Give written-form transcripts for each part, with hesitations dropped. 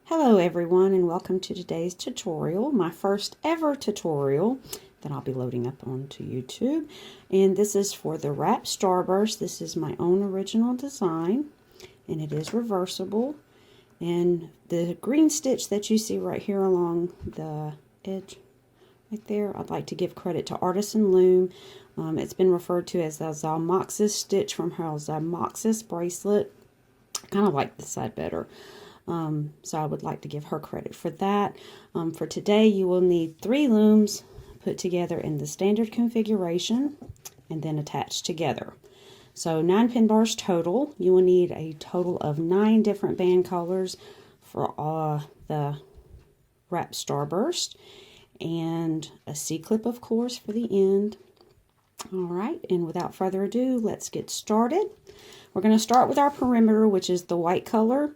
Hello everyone, and welcome to today's tutorial, my first ever tutorial that I'll be loading up onto YouTube. And this is for the wrap starburst. This is my own original design, and it is reversible. And the green stitch that you see right here along the edge right there, I'd like to give credit to Artisan Loom. It's been referred to as the Zalmoxis stitch from her Zalmoxis bracelet. I kind of like this side better. So I would like to give her credit for that. For today, you will need 3 looms put together in the standard configuration and then attached together. So 9 pin bars total. You will need a total of 9 different band colors for the wrap starburst, and a C-clip, of course, for the end. All right, and without further ado, let's get started. We're going to start with our perimeter, which is the white color.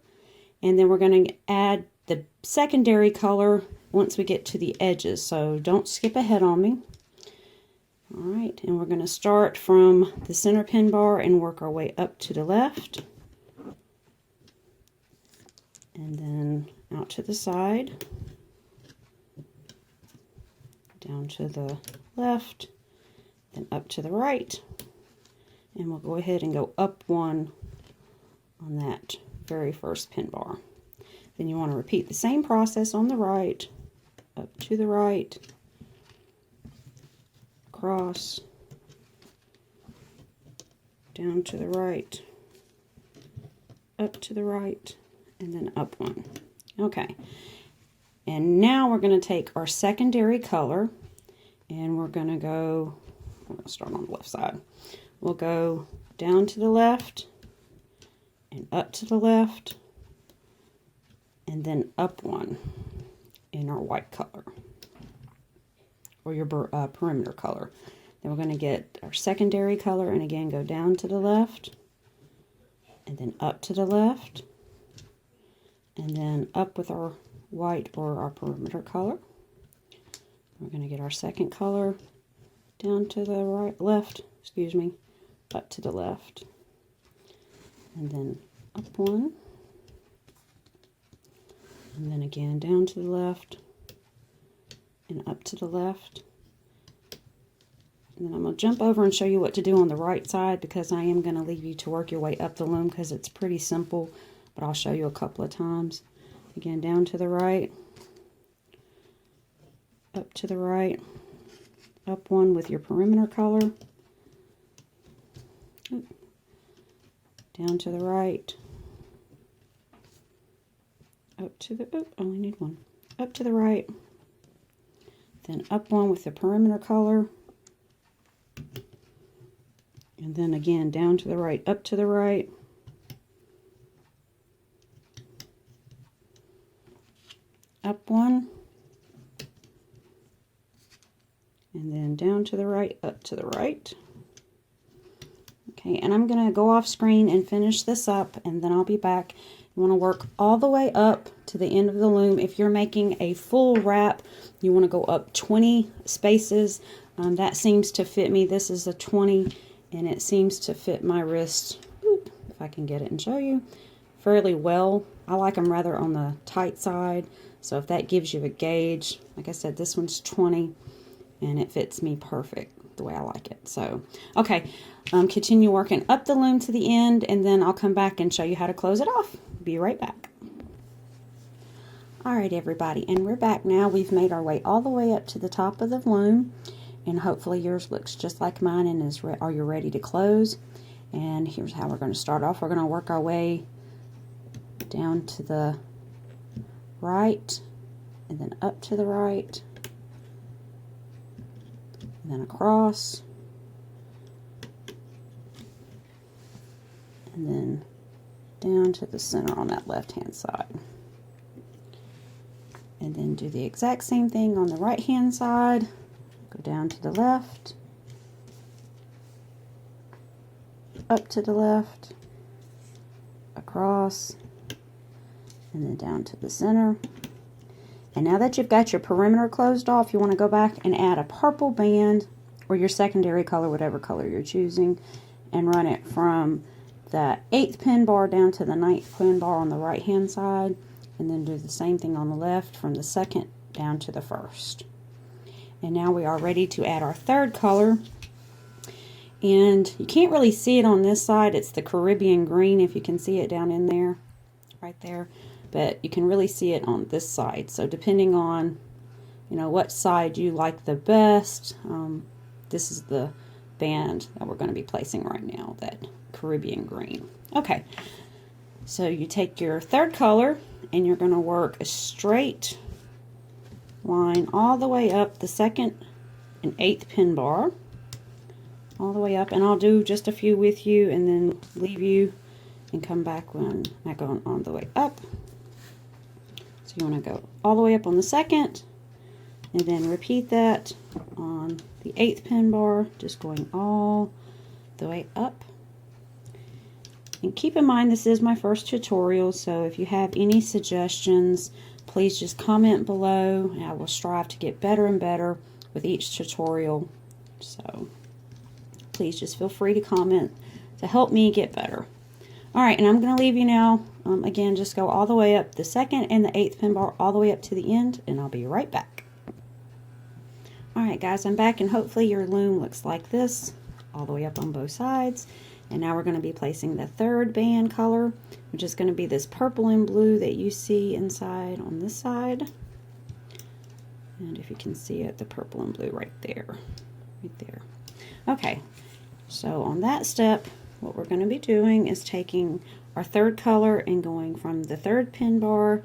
And then we're going to add the secondary color once we get to the edges. So don't skip ahead on me. All right, and we're going to start from the center pin bar and work our way up to the left. And then out to the side. Down to the left. Then up to the right. And we'll go ahead and go up 1 on that very first pin bar. Then you want to repeat the same process on the right, up to the right, across, down to the right, up to the right, and then up 1. Okay, and now we're going to take our secondary color, and we're going to start on the left side. We'll go down to the left, and up to the left, and then up 1 in our white color, or your perimeter color. Then we're going to get our secondary color, and again go down to the left, and then up to the left, and then up with our white or our perimeter color. We're going to get our second color, down to the left, up to the left, and then up 1, and then again down to the left, and up to the left. And then I'm going to jump over and show you what to do on the right side, because I am going to leave you to work your way up the loom because it's pretty simple, but I'll show you a couple of times. Again, down to the right, up to the right, up 1 with your perimeter color, down to the right, up to the, only need 1, up to the right, then up 1 with the perimeter color, and then again down to the right, up to the right, up 1, and then down to the right, up to the right. Okay, and I'm going to go off screen and finish this up, and then I'll be back. You want to work all the way up to the end of the loom. If you're making a full wrap, you want to go up 20 spaces. That seems to fit me. This is a 20, and it seems to fit my wrist, if I can get it and show you, fairly well. I like them rather on the tight side, so if that gives you a gauge, like I said, this one's 20, and it fits me perfect the way I like it. So, okay, continue working up the loom to the end, and then I'll come back and show you how to close it off. Be right back. All right, everybody, and we're back now. We've made our way all the way up to the top of the loom, and hopefully yours looks just like mine and are you ready to close? And here's how we're going to start off. We're going to work our way down to the right, and then up to the right, and then across, and then down to the center on that left hand side. And then do the exact same thing on the right hand side. Go down to the left, up to the left, across, and then down to the center. And now that you've got your perimeter closed off, you want to go back and add a purple band, or your secondary color, whatever color you're choosing, and run it from the 8th pin bar down to the 9th pin bar on the right hand side, and then do the same thing on the left from the second down to the first. And now we are ready to add our third color. And you can't really see it on this side. It's the Caribbean green, if you can see it down in there, right there. But you can really see it on this side. So depending on, you know, what side you like the best, this is the band that we're going to be placing right now, that Caribbean green. Okay, so you take your third color and you're going to work a straight line all the way up the second and 8th pin bar, all the way up, and I'll do just a few with you and then leave you and come back when I go on the way up. So you want to go all the way up on the second, and then repeat that on the 8th pin bar, just going all the way up. And keep in mind, this is my first tutorial, so if you have any suggestions, please just comment below, and I will strive to get better and better with each tutorial. So please just feel free to comment to help me get better. Alright, and I'm going to leave you now. Again, just go all the way up the second and the 8th pin bar, all the way up to the end, and I'll be right back. Alright guys, I'm back, and hopefully your loom looks like this, all the way up on both sides. And now we're going to be placing the third band color, which is going to be this purple and blue that you see inside on this side. And if you can see it, the purple and blue right there. Right there. Okay, so on that step, what we're going to be doing is taking our third color and going from the 3rd pin bar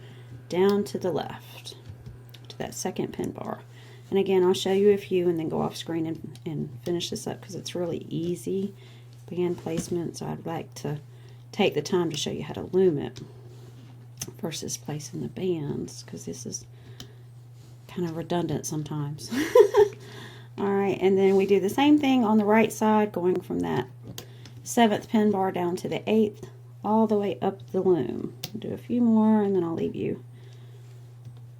down to the left, to that 2nd pin bar. And again, I'll show you a few and then go off screen and finish this up because it's really easy band placement, so I'd like to take the time to show you how to loom it versus placing the bands, because this is kind of redundant sometimes. Alright, and then we do the same thing on the right side, going from that 7th pin bar down to the 8th, all the way up the loom. I'll do a few more and then I'll leave you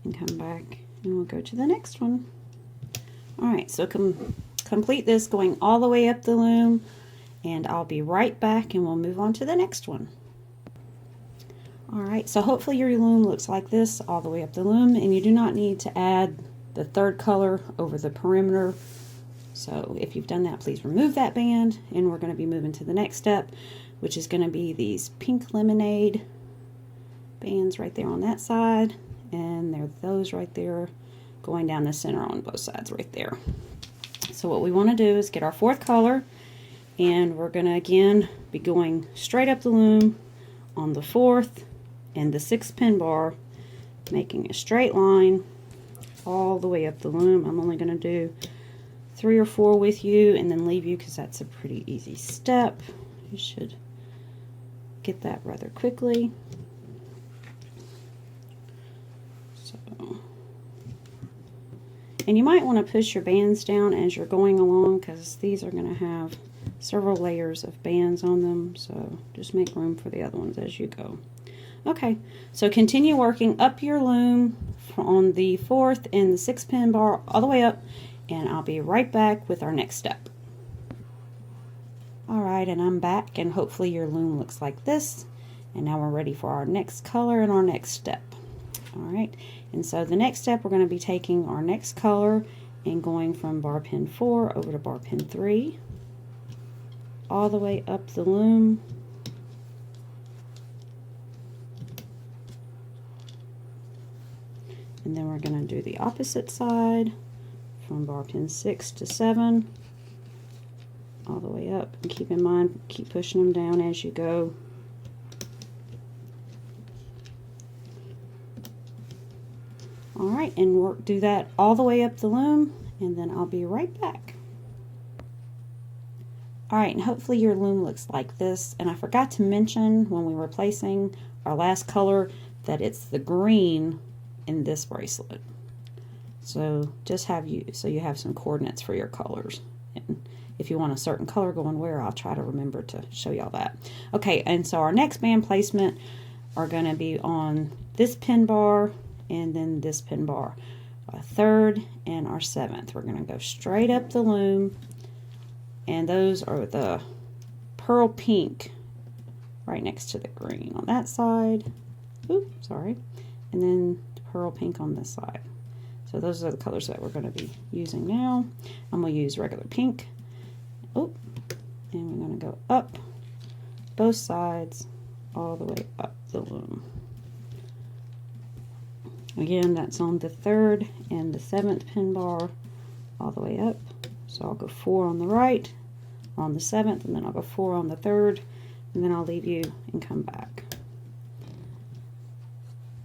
and come back and we'll go to the next one. Alright, so complete this going all the way up the loom, and I'll be right back and we'll move on to the next one. Alright, so hopefully your loom looks like this all the way up the loom, and you do not need to add the third color over the perimeter. So if you've done that, please remove that band, and we're going to be moving to the next step, which is going to be these pink lemonade bands right there on that side, and there are those right there going down the center on both sides right there. So what we want to do is get our 4th color, and we're going to again be going straight up the loom on the 4th and the 6th pin bar, making a straight line all the way up the loom. I'm only going to do 3 or 4 with you and then leave you because that's a pretty easy step. You should get that rather quickly. So, and you might want to push your bands down as you're going along, because these are going to have several layers of bands on them, so just make room for the other ones as you go. Okay, so continue working up your loom on the 4th and the 6th pin bar all the way up, and I'll be right back with our next step. Alright, and I'm back, and hopefully your loom looks like this, and now we're ready for our next color and our next step. Alright, and so the next step, we're going to be taking our next color and going from bar pin 4 over to bar pin 3, all the way up the loom, and then we're going to do the opposite side from bar pin 6 to 7, all the way up, and keep in mind, keep pushing them down as you go. Alright, and do that all the way up the loom, and then I'll be right back. Alright, and hopefully your loom looks like this. And I forgot to mention when we were placing our last color that it's the green in this bracelet. So just you have some coordinates for your colors. And if you want a certain color going where, I'll try to remember to show y'all that. Okay, and so our next band placement are going to be on this pin bar and then this pin bar. Our 3rd and our 7th. We're going to go straight up the loom. And those are the pearl pink right next to the green on that side. Oops, sorry. and then the pearl pink on this side. So those are the colors that we're going to be using now. I'm going to use regular pink. Oh, and we're going to go up both sides all the way up the loom. Again, that's on the 3rd and the 7th pin bar all the way up. So I'll go 4 on the right, on the 7th, and then I'll go 4 on the 3rd, and then I'll leave you and come back.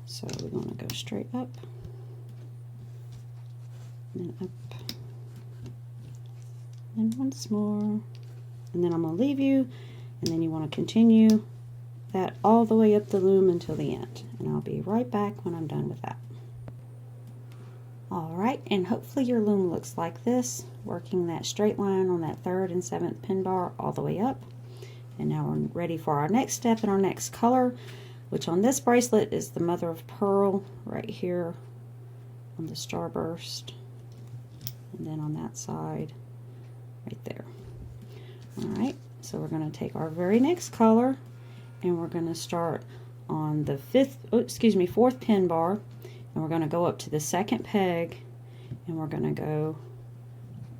So we're going to go straight up, and then up, and once more, and then I'm going to leave you, and then you want to continue that all the way up the loom until the end, and I'll be right back when I'm done with that. Alright, and hopefully your loom looks like this, working that straight line on that 3rd and 7th pin bar all the way up. And now we're ready for our next step and our next color, which on this bracelet is the mother of pearl right here on the starburst, and then on that side right there. Alright, so we're going to take our very next color, and we're going to start on the 4th pin bar, and we're going to go up to the 2nd peg, and we're going to go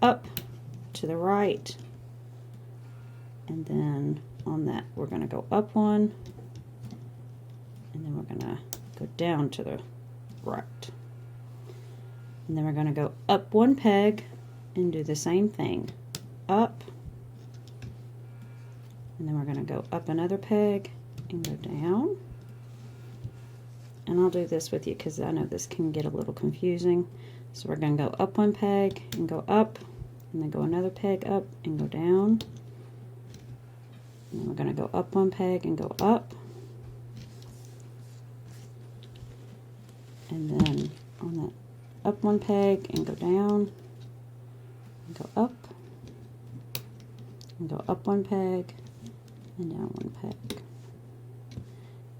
up to the right, and then on that we're going to go up 1, and then we're going to go down to the right, and then we're going to go up 1 peg and do the same thing, up, and then we're going to go up another peg and go down. And I'll do this with you because I know this can get a little confusing. So we're going to go up 1 peg and go up, and then go another peg up and go down. And then we're going to go up 1 peg and go up. And then on that up 1 peg and go down, and go up, and go up 1 peg and down 1 peg.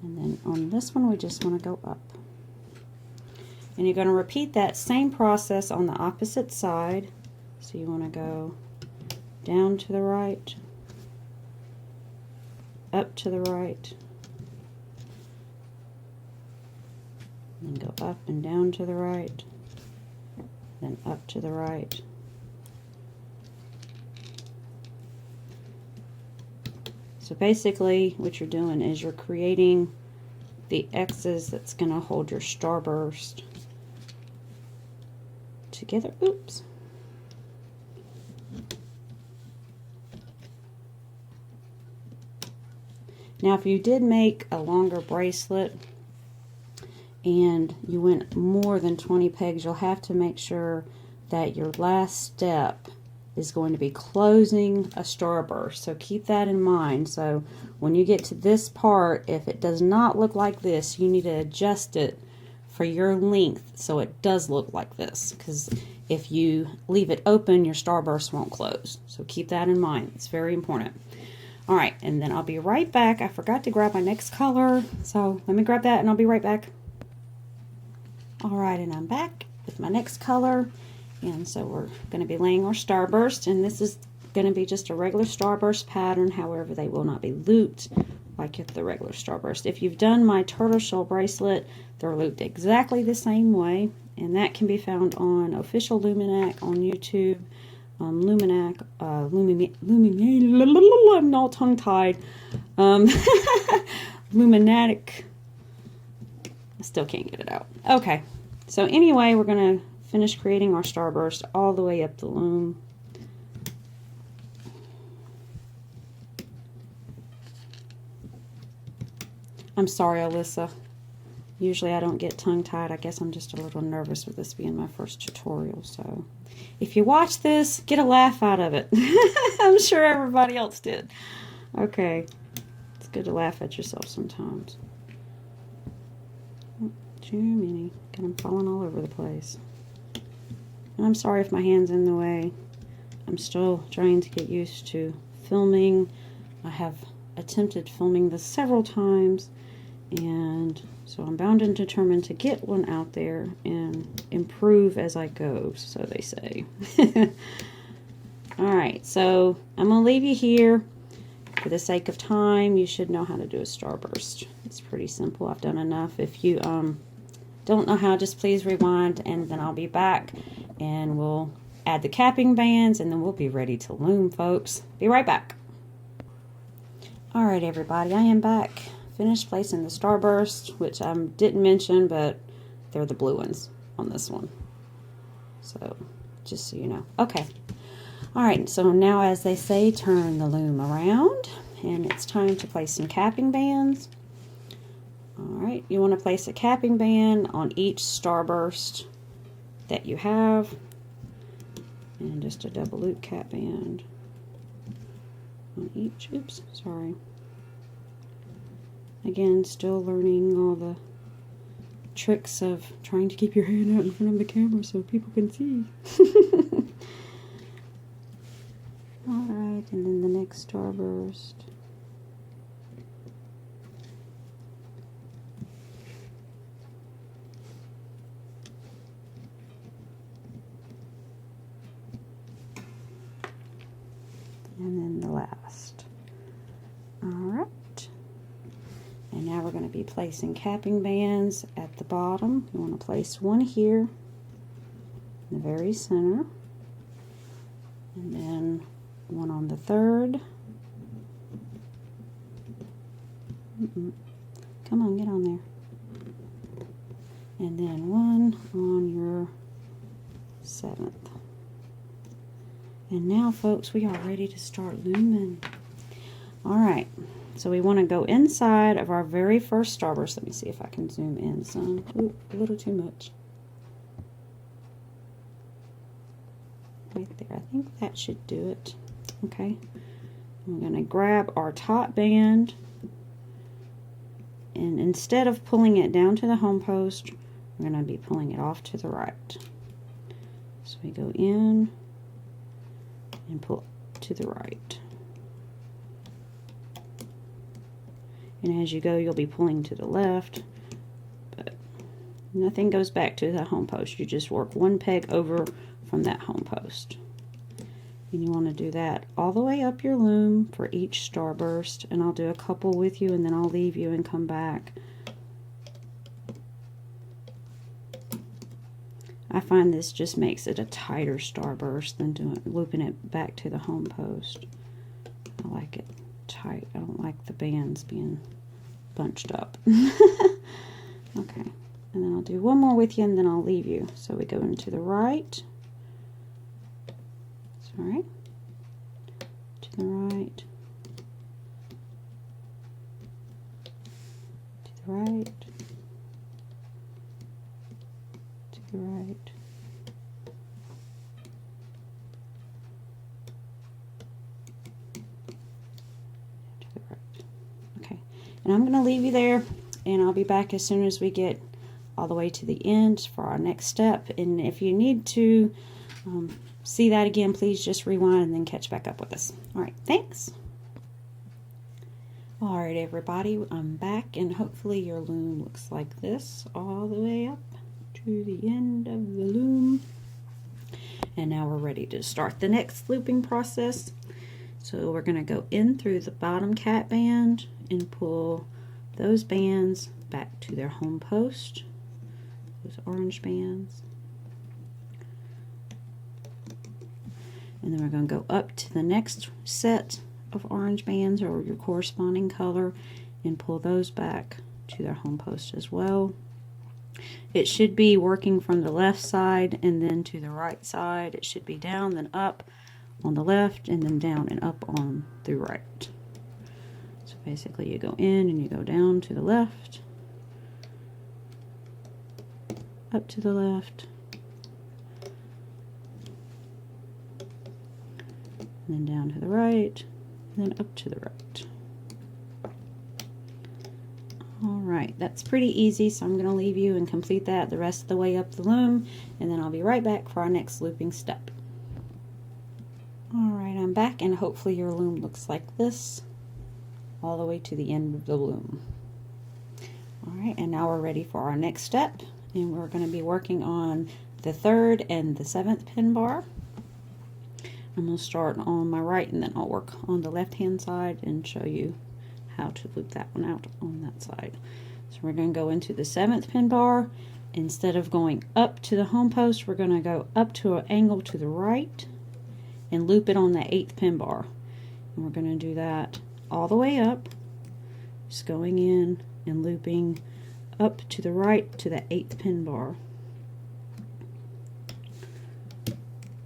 And then on this one, we just want to go up. And you're going to repeat that same process on the opposite side. So you want to go down to the right, up to the right, and go up and down to the right, then up to the right. So basically what you're doing is you're creating the X's that's going to hold your starburst together. Oops. Now if you did make a longer bracelet and you went more than 20 pegs, you'll have to make sure that your last step is going to be closing a starburst. So keep that in mind. So when you get to this part, if it does not look like this, you need to adjust it for your length so it does look like this, because if you leave it open, your starburst won't close. So keep that in mind. It's very important. Alright, and then I'll be right back. I forgot to grab my next color, so let me grab that and I'll be right back. Alright, and I'm back with my next color. And so we're going to be laying our starburst, and this is going to be just a regular starburst pattern. However, they will not be looped like the regular starburst. If you've done my turtle shell bracelet, they're looped exactly the same way, and that can be found on Official Luminac on YouTube. Luminac, I'm all tongue-tied. Luminatic. I still can't get it out. Okay, so anyway, we're going to finish creating our starburst all the way up the loom. I'm sorry, Alyssa. Usually I don't get tongue-tied. I guess I'm just a little nervous with this being my first tutorial. So if you watch this, get a laugh out of it. I'm sure everybody else did. Okay. It's good to laugh at yourself sometimes. Oh, too many. Got them falling all over the place. And I'm sorry if my hand's in the way. I'm still trying to get used to filming. I have attempted filming this several times, and so I'm bound and determined to get one out there and improve as I go, so they say. Alright, so I'm going to leave you here. For the sake of time, you should know how to do a starburst. It's pretty simple. I've done enough. If you don't know how, just please rewind, and then I'll be back and we'll add the capping bands, and then we'll be ready to loom, folks. Be right back. All right, everybody, I am back. Finished placing the Starburst, which I didn't mention, but they're the blue ones on this one. So, just so you know. Okay. All right, so now, as they say, turn the loom around, and it's time to place some capping bands. All right, you want to place a capping band on each Starburst that you have, and just a double loop cap band on each. Oops, sorry. Again, still learning all the tricks of trying to keep your hand out in front of the camera so people can see. Alright, and then the next Starburst. And then the last. Alright. And now we're going to be placing capping bands at the bottom. You want to place one here in the very center. And then one on the third. Come on, get on there. And then one on your seventh. And now, folks, we are ready to start looming. All right, so we want to go inside of our very first Starburst. Let me see if I can zoom in some. Ooh, a little too much. Right there, I think that should do it. Okay, I'm going to grab our top band, and instead of pulling it down to the home post, we're going to be pulling it off to the right. So we go in and pull to the right. And as you go, you'll be pulling to the left, but nothing goes back to the home post. You just work one peg over from that home post. And you want to do that all the way up your loom for each Starburst. And I'll do a couple with you, and then I'll leave you and come back. I find this just makes it a tighter Starburst than looping it back to the home post. I like it tight. I don't like the bands being bunched up. Okay, and then I'll do one more with you, and then I'll leave you. So we go into the right. Sorry. To the right. To the right. To the right. And I'm going to leave you there, and I'll be back as soon as we get all the way to the end for our next step. And if you need to see that again, please just rewind and then catch back up with us. All right, thanks. All right, everybody, I'm back, and hopefully your loom looks like this all the way up to the end of the loom. And now we're ready to start the next looping process. So we're going to go in through the bottom cap band and pull those bands back to their home post, those orange bands. And then we're going to go up to the next set of orange bands, or your corresponding color, and pull those back to their home post as well. It should be working from the left side and then to the right side. It should be down, then up on the left, and then down and up on the right. So basically you go in and you go down to the left, up to the left, and then down to the right, and then up to the right. Alright, that's pretty easy, so I'm going to leave you and complete that the rest of the way up the loom, and then I'll be right back for our next looping step. Alright, I'm back, and hopefully your loom looks like this all the way to the end of the loom. Alright, and now we're ready for our next step, and we're going to be working on the 3rd and the 7th pin bar. I'm going to start on my right, and then I'll work on the left hand side and show you how to loop that one out on that side. So we're going to go into the 7th pin bar, instead of going up to the home post, we're going to go up to an angle to the right and loop it on the 8th pin bar. And we're going to do that all the way up, just going in and looping up to the right to the 8th pin bar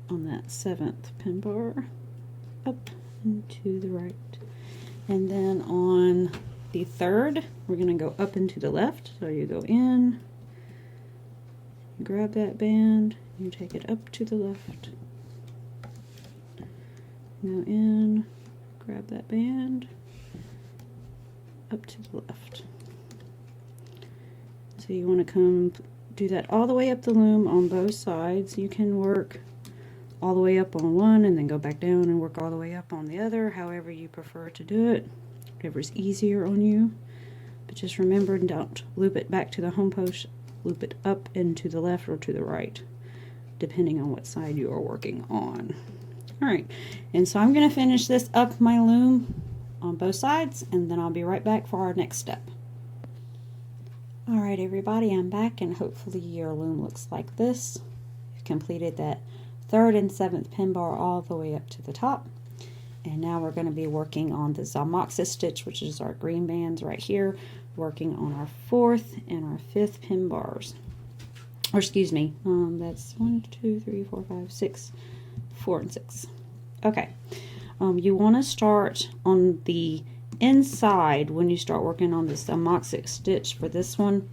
on that 7th pin bar, up and to the right. And then on the 3rd, we're going to go up and to the left. So you go in, you grab that band, you take it up to the left. Go in, grab that band, up to the left. So you want to come do that all the way up the loom on both sides. You can work all the way up on one and then go back down and work all the way up on the other, however you prefer to do it, whatever's easier on you. But just remember, don't loop it back to the home post, loop it up and to the left or to the right, depending on what side you are working on. Alright, and so I'm going to finish this up my loom on both sides, and then I'll be right back for our next step. Alright everybody, I'm back, and hopefully your loom looks like this. You've completed that 3rd and 7th pin bar all the way up to the top. And now we're going to be working on the Zamaxa stitch, which is our green bands right here, working on our 4th and our 5th pin bars. Or excuse me, that's 1, 2, 3, 4, 5, 6, 4 and 6. Okay, you want to start on the inside when you start working on this Zamaxa stitch for this one,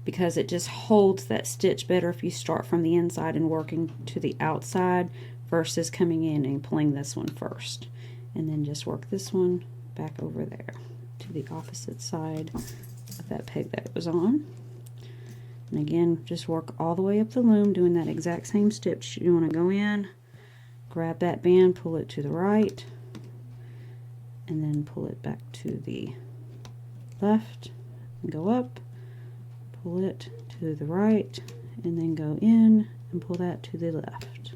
because it just holds that stitch better if you start from the inside and working to the outside versus coming in and pulling this one first, and then just work this one back over there to the opposite side of that peg that it was on. And again, just work all the way up the loom doing that exact same stitch. You want to go in, grab that band, pull it to the right, and then pull it back to the left and go up, pull it to the right, and then go in and pull that to the left.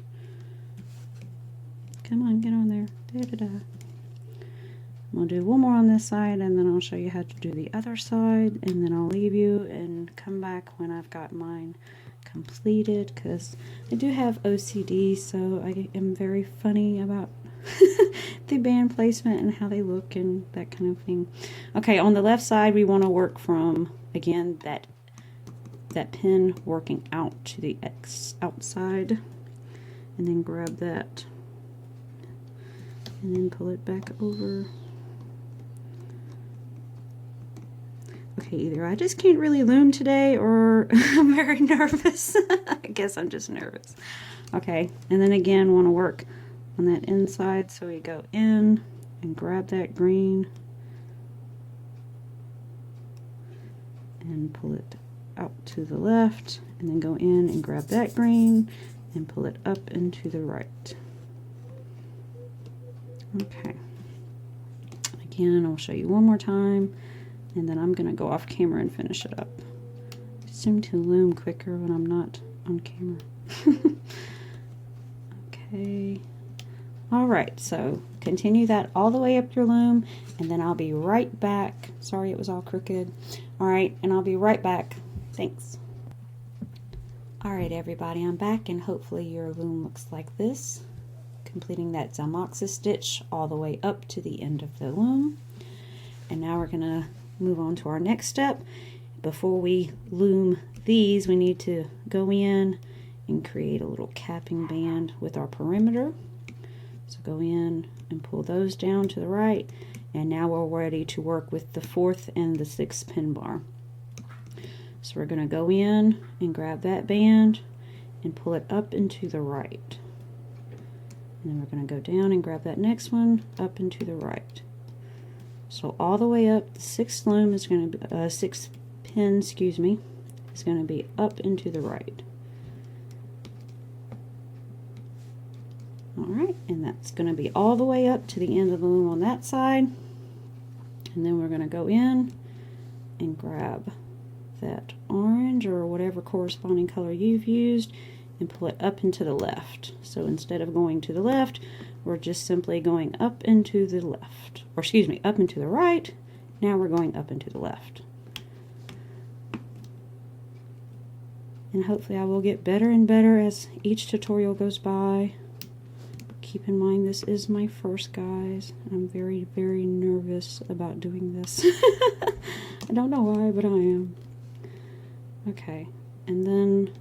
Come on, get on there. Da-da-da. I'm going to do one more on this side, and then I'll show you how to do the other side, and then I'll leave you and come back when I've got mine completed, because I do have OCD, so I am very funny about the band placement and how they look and that kind of thing. Okay, on the left side, we want to work from, again, that pin working out to the outside, and then grab that and then pull it back over. Okay, either I just can't really loom today, or I'm very nervous. I guess I'm just nervous. Okay, and then again, want to work on that inside, so we go in and grab that green and pull it out to the left, and then go in and grab that green and pull it up and to the right. Okay, again, I'll show you one more time, and then I'm going to go off camera and finish it up. I seem to loom quicker when I'm not on camera. Okay. Alright, so continue that all the way up your loom, and then I'll be right back. Sorry it was all crooked. Alright, and I'll be right back. Thanks. Alright everybody, I'm back, and hopefully your loom looks like this. Completing that Zamaxa stitch all the way up to the end of the loom. And now we're going to move on to our next step. Before we loom these, we need to go in and create a little capping band with our perimeter. So go in and pull those down to the right, and now we're ready to work with the 4th and the 6th pin bar. So we're going to go in and grab that band and pull it up and to the right. And then we're going to go down and grab that next one up and to the right. So all the way up, the 6th loom is going to be 6th pin, excuse me, is going to be up and to the right. Alright, and that's going to be all the way up to the end of the loom on that side. And then we're going to go in and grab that orange or whatever corresponding color you've used and pull it up and to the left. So instead of going to the left, we're just simply going up and to the left. Or excuse me, up and to the right. Now we're going up and to the left. and hopefully I will get better and better as each tutorial goes by. Keep in mind this is my first, guys. I'm very, very nervous about doing this. I don't know why, but I am. Okay, and then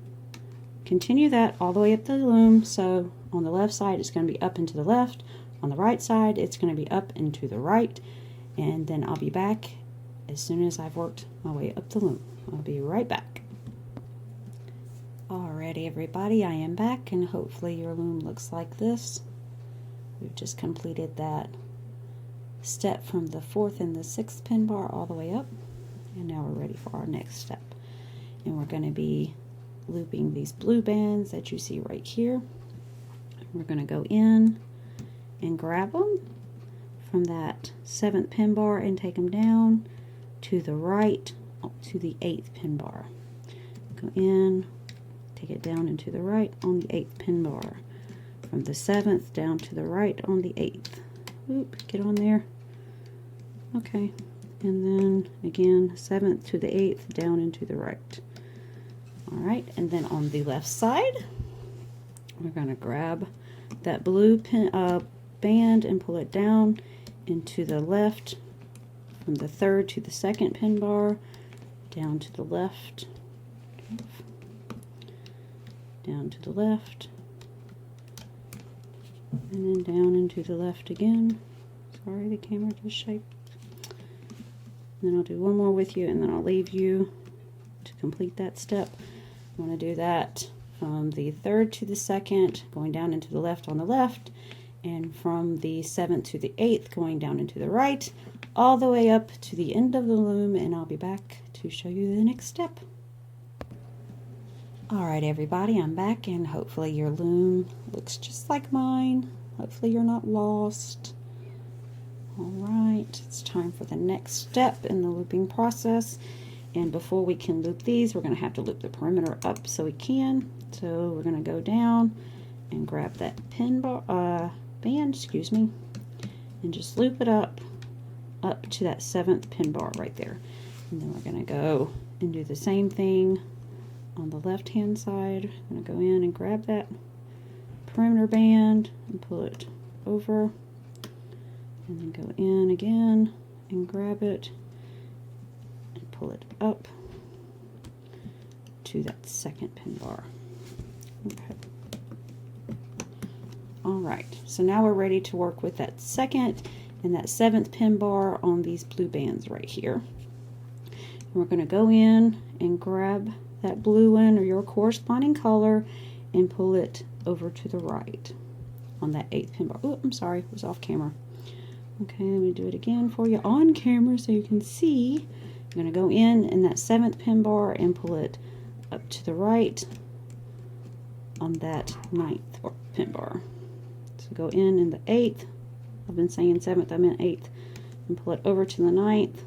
continue that all the way up the loom. So on the left side it's going to be up and to the left. On the right side it's going to be up and to the right. And then I'll be back as soon as I've worked my way up the loom. I'll be right back. Alrighty everybody, I am back, and hopefully your loom looks like this. We've just completed that step from the 4th and the 6th pin bar all the way up, and now we're ready for our next step. And we're going to be looping these blue bands that you see right here. We're going to go in and grab them from that 7th pin bar and take them down to the right to the 8th pin bar. Go in, take it down and to the right on the 8th pin bar. From the 7th down to the right on the 8th. Oop, get on there. Okay, and then again 7th to the 8th down and to the right. Alright, and then on the left side we're going to grab that blue band and pull it down into the left from the 3rd to the 2nd pin bar, down to the left, down to the left, and then down into the left again. Sorry, the camera just shaked. And then I'll do one more with you, and then I'll leave you to complete that step. I'm going to do that from the 3rd to the 2nd, going down into the left on the left, and from the 7th to the 8th, going down into the right, all the way up to the end of the loom, and I'll be back to show you the next step. Alright everybody, I'm back, and hopefully your loom looks just like mine. Hopefully you're not lost. Alright, it's time for the next step in the looping process. And before we can loop these, we're going to have to loop the perimeter up so we can. So we're going to go down and grab that band, excuse me, and just loop it up to that 7th pin bar right there. And then we're going to go and do the same thing on the left hand side. I'm going to go in and grab that perimeter band and pull it over, and then go in again and grab it and pull it up to that 2nd pin bar. Okay. Alright, so now we're ready to work with that 2nd and that 7th pin bar on these blue bands right here. And we're going to go in and grab that blue one or your corresponding color and pull it over to the right on that 8th pin bar. Oh, I'm sorry, it was off camera. Okay, let me do it again for you on camera so you can see. I'm going to go in that 7th pin bar and pull it up to the right on that 9th pin bar. So go in the 8th. I've been saying 7th, I meant 8th. And pull it over to the 9th.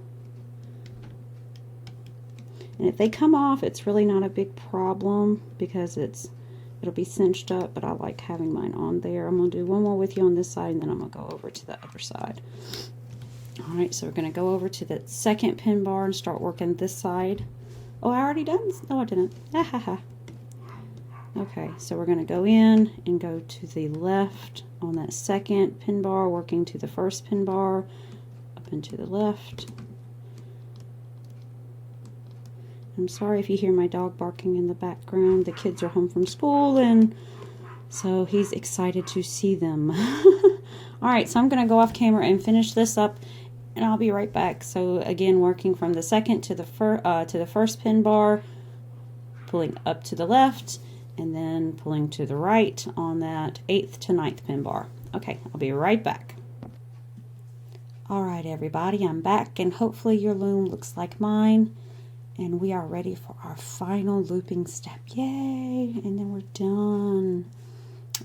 And if they come off, it's really not a big problem because it'll be cinched up, but I like having mine on there. I'm going to do one more with you on this side, and then I'm going to go over to the other side. Alright, so we're going to go over to the 2nd pin bar and start working this side. Oh, I already done this? No, I didn't. Okay, so we're going to go in and go to the left on that 2nd pin bar, working to the 1st pin bar, up and to the left. I'm sorry if you hear my dog barking in the background. The kids are home from school, and so he's excited to see them. Alright, so I'm going to go off camera and finish this up, and I'll be right back. So again, working from the 2nd to the 1st pin bar, pulling up to the left, and then pulling to the right on that 8th to 9th pin bar. Okay, I'll be right back. Alright everybody, I'm back, and hopefully your loom looks like mine. And we are ready for our final looping step. Yay! And then we're done.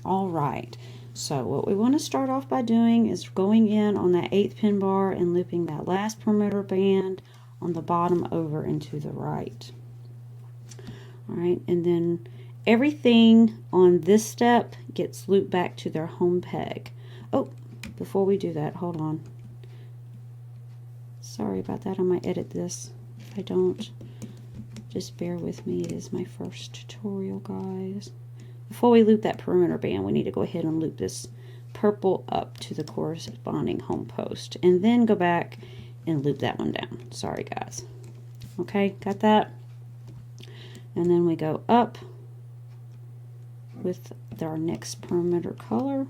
Alright, so what we want to start off by doing is going in on that 8th pin bar and looping that last perimeter band on the bottom over and to the right. Alright, and then everything on this step gets looped back to their home peg. Oh, before we do that, hold on. Sorry about that, I might edit this. If I don't, Just bear with me, it is my first tutorial, guys. Before we loop that perimeter band, we need to go ahead and loop this purple up to the corresponding home post, and then go back and loop that one down. Sorry, guys. Okay, got that? And then we go up with our next perimeter color,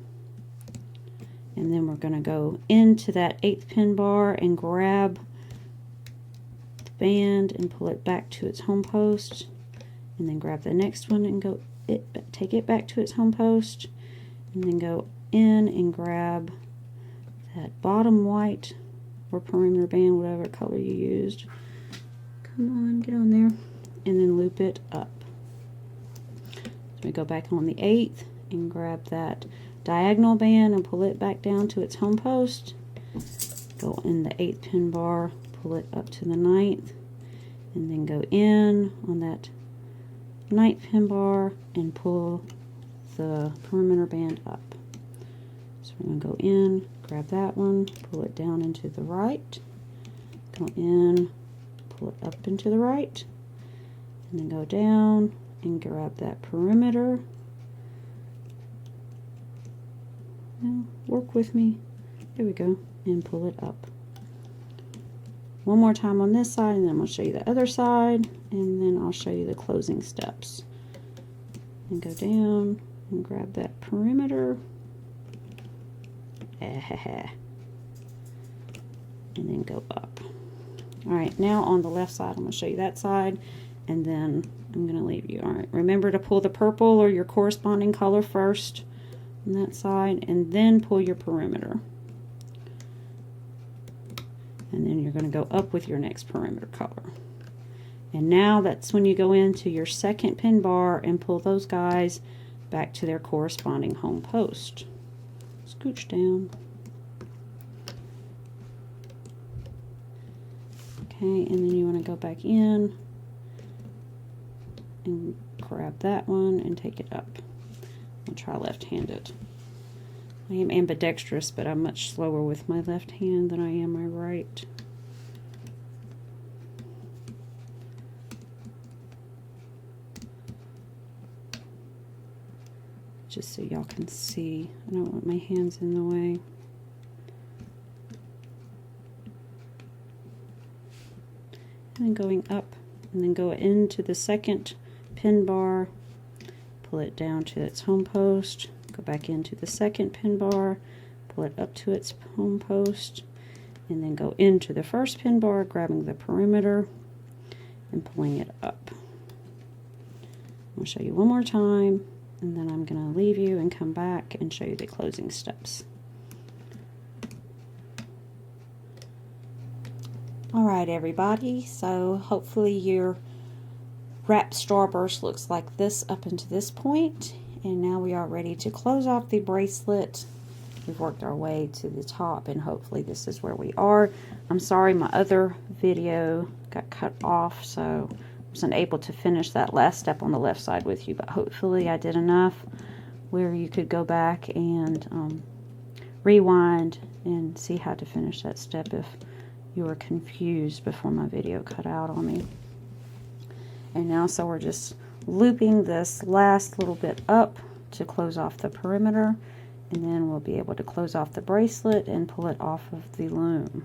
and then we're going to go into that 8th pin bar and grab the band and pull it back to its home post, and then grab the next one and go take it back to its home post, and then go in and grab that bottom white or perimeter band, whatever color you used. Come on, get on there, and then loop it up. So we go back on the 8th and grab that diagonal band and pull it back down to its home post. Go in the 8th pin bar, pull it up to the 9th, and then go in on that 9th pin bar and pull the perimeter band up. So we're going to go in, grab that one, pull it down into the right, go in, pull it up into the right, and then go down and grab that perimeter. Now, work with me. There we go, and pull it up. One more time on this side, and then I'm going to show you the other side, and then I'll show you the closing steps. And go down and grab that perimeter. And then go up. Alright, now on the left side, I'm going to show you that side, and then I'm going to leave you. Alright, remember to pull the purple or your corresponding color first on that side, and then pull your perimeter. And then you're going to go up with your next perimeter color. And now that's when you go into your 2nd pin bar and pull those guys back to their corresponding home post. Scooch down. Okay, and then you want to go back in and grab that one and take it up. I'll try left-handed. I am ambidextrous, but I'm much slower with my left hand than I am my right. Just so y'all can see. I don't want my hands in the way. And then going up, and then go into the 2nd pin bar, pull it down to its home post, go back into the 2nd pin bar, pull it up to its home post, and then go into the 1st pin bar, grabbing the perimeter and pulling it up. I'll show you one more time, and then I'm going to leave you and come back and show you the closing steps. Alright, everybody, so hopefully your wrap starburst looks like this up until this point, and now we are ready to close off the bracelet. We've worked our way to the top, and hopefully this is where we are. I'm sorry my other video got cut off, so I wasn't able to finish that last step on the left side with you, but hopefully I did enough where you could go back and rewind and see how to finish that step if you were confused before my video cut out on me. And now, so we're just looping this last little bit up to close off the perimeter, and then we'll be able to close off the bracelet and pull it off of the loom.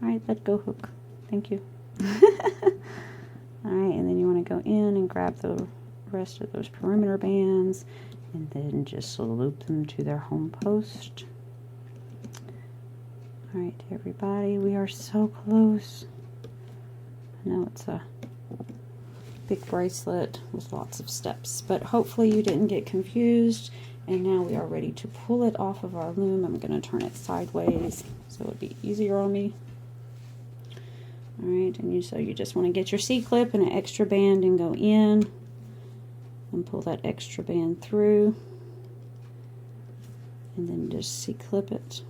Alright, let go hook. Thank you. Alright, and then you want to go in and grab the rest of those perimeter bands, and then just loop them to their home post. Alright, everybody, we are so close. I know it's a big bracelet with lots of steps, but hopefully you didn't get confused. And now we are ready to pull it off of our loom. I'm going to turn it sideways so it would be easier on me. Alright, and so you just want to get your C-clip and an extra band and go in and pull that extra band through, and then just C-clip it.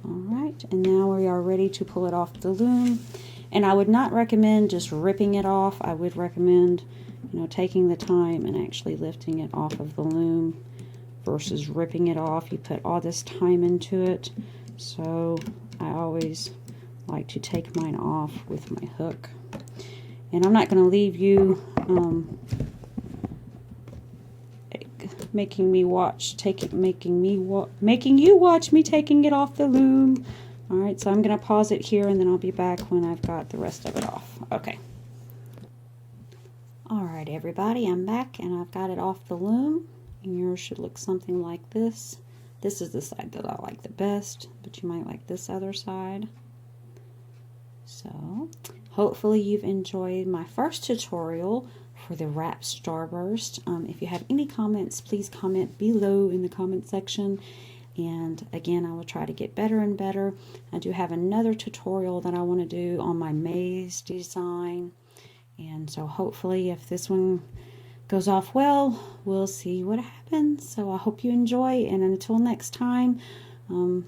Alright, and now we are ready to pull it off the loom. And I would not recommend just ripping it off. I would recommend, taking the time and actually lifting it off of the loom versus ripping it off. You put all this time into it, so I always like to take mine off with my hook. And I'm not going to leave you making you watch me taking it off the loom. Alright, so I'm going to pause it here, and then I'll be back when I've got the rest of it off. Okay. Alright everybody, I'm back and I've got it off the loom. And yours should look something like this. This is the side that I like the best, but you might like this other side. So, hopefully you've enjoyed my first tutorial for the wrap starburst. If you have any comments, please comment below in the comment section. And again, I will try to get better and better. I do have another tutorial that I want to do on my maze design. And so hopefully if this one goes off well, we'll see what happens. So I hope you enjoy, and until next time, loom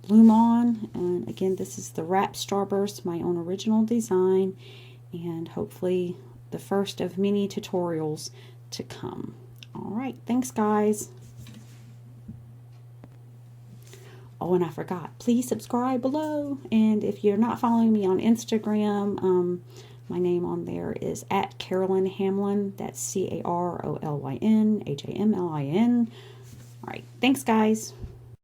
on. And again, this is the wrap starburst, my own original design, and hopefully the first of many tutorials to come. All right, thanks guys. Oh, and I forgot, please subscribe below. And if you're not following me on Instagram, my name on there is @CarolynHamlin. That's CarolynHamlin. All right, thanks guys.